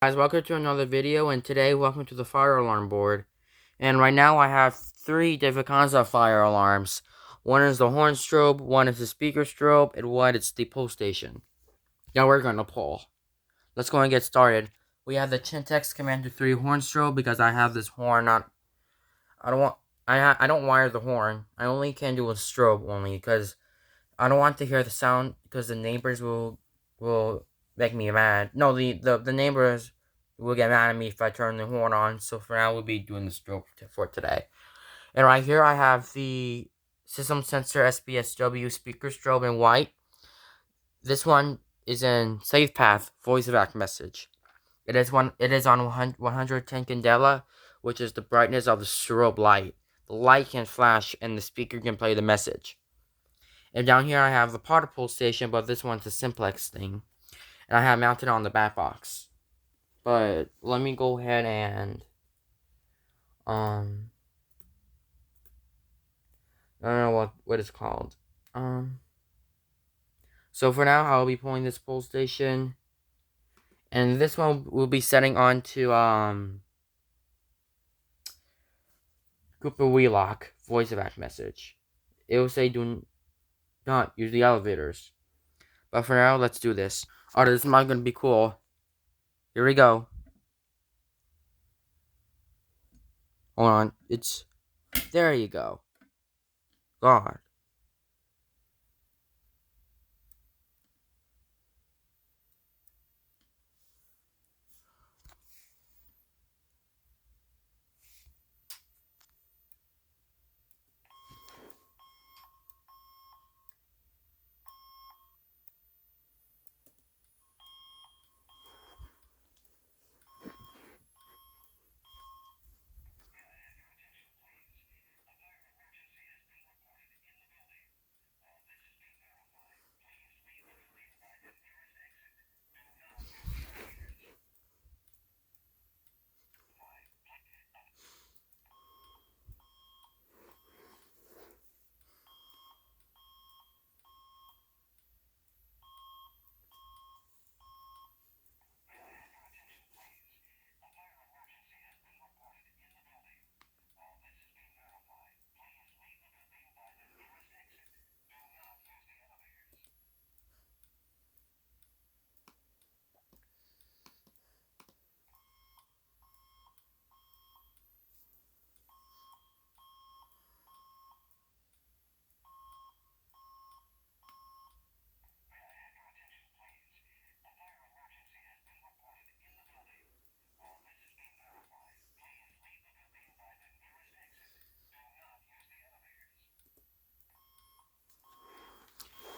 Guys, welcome to another video, and today welcome to the fire alarm board. And right now I have three different kinds of fire alarms. One is the horn strobe, one is the speaker strobe, and one is the pull station. Now we're gonna pull. Let's go and get started. We have the Chintex Commander 3 horn strobe because I have this horn not I don't wire the horn. I only can do a strobe only because I don't want to hear the sound because the neighbors will make me mad. No, the neighbors will get mad at me if I turn the horn on. So for now, we'll be doing the strobe for today. And right here, I have the System Sensor SPSW speaker strobe in white. This one is in Safe Path voice evac message. It is on 110 candela, which is the brightness of the strobe light. The light can flash and the speaker can play the message. And down here I have the particle station, but this one's a simplex thing. And I have mounted on the back box. But let me go ahead and I don't know what it's called. So for now I'll be pulling this pull station. And this one will be setting on to Cooper Wheelock voice evac message. It will say do not use the elevators. But for now, let's do this. Alright, this is not gonna be cool. Here we go. Hold on. There you go. God.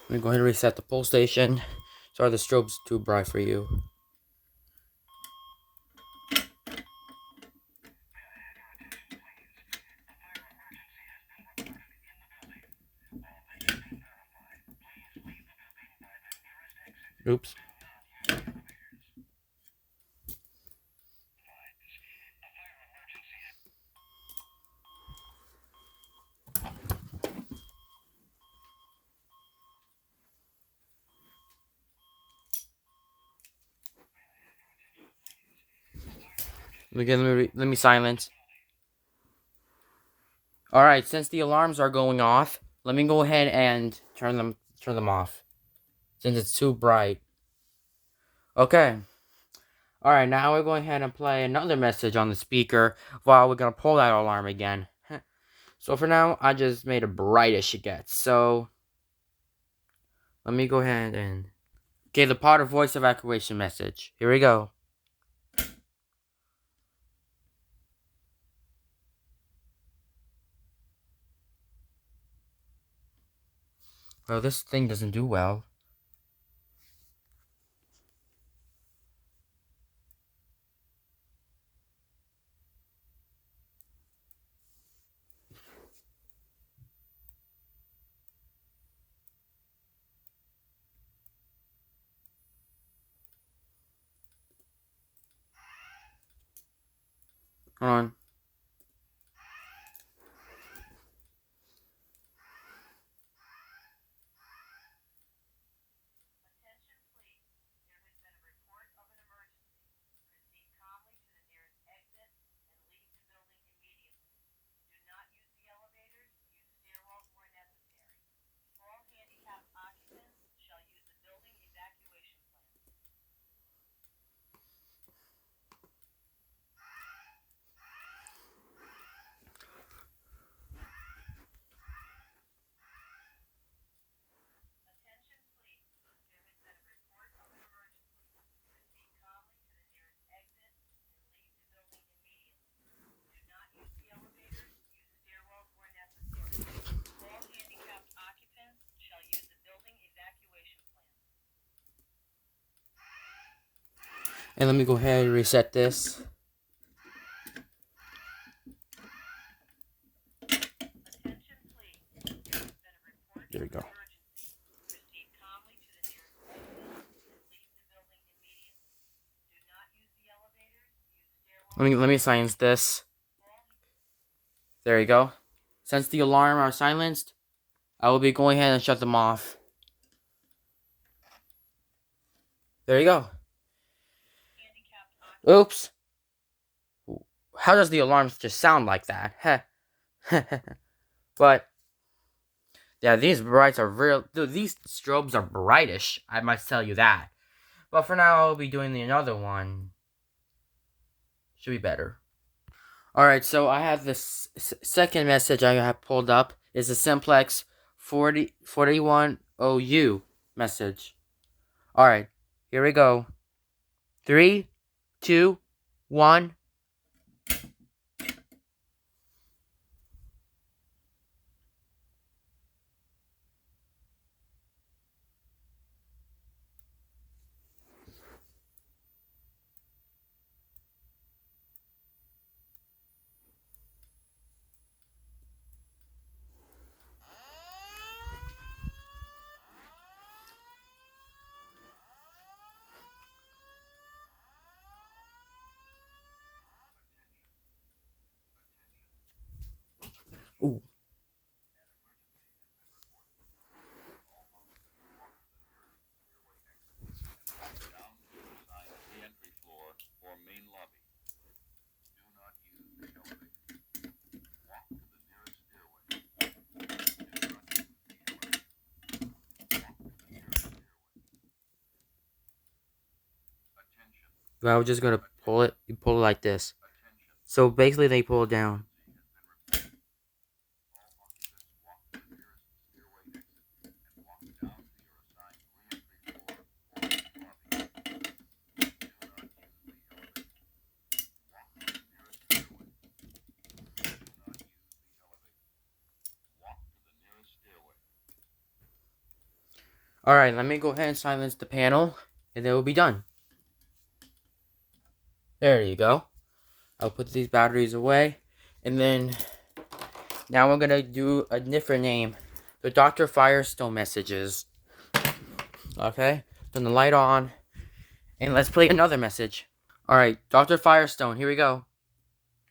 Let me go ahead and reset the pull station. Sorry, the strobe's too bright for you. Oops. Let me silence. Alright, since the alarms are going off, let me go ahead and turn them off. Since it's too bright. Okay. Alright, now we're going ahead and play another message on the speaker while we're gonna pull that alarm again. So for now, I just made it bright as she gets. So let me go ahead and okay, the part of voice evacuation message. Here we go. Well, this thing doesn't do well. Hold on. And let me go ahead and reset this. There we go. Let me silence this. There you go. Since the alarm are silenced, I will be going ahead and shut them off. There you go. Oops. How does the alarm just sound like that? But yeah, these brights are real. Dude, these strobes are brightish. I must tell you that. But for now, I'll be doing another one. Should be better. Alright, so I have this second message I have pulled up. Is a simplex 41OU message. Alright, here we go. 3, 2, 1. Ooh. I was just gonna pull it. You pull it like this. So basically, they pull it down. Alright, let me go ahead and silence the panel, and it will be done. There you go. I'll put these batteries away, and then now we're gonna do a different name. The Dr. Firestone messages. Okay, turn the light on, and let's play another message. Alright, Dr. Firestone, here we go.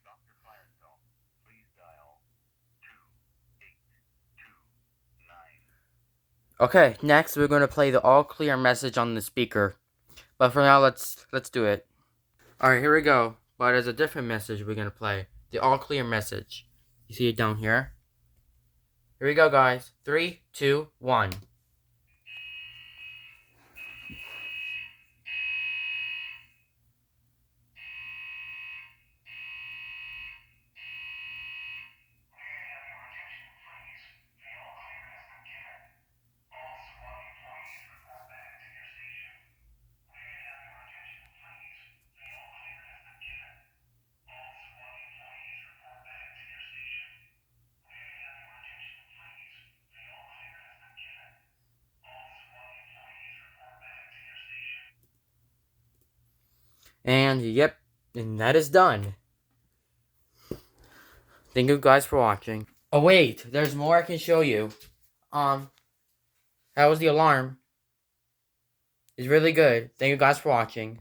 Dr. Firestone, please dial 2829. Okay, next we're gonna play the all clear message on the speaker. But for now, let's do it. Alright, here we go. But there's a different message we're gonna play. The all clear message. You see it down here? Here we go, guys. 3, 2, 1. And yep, and that is done. Thank you guys for watching. Oh wait, there's more I can show you. That was the alarm. It's really good. Thank you guys for watching.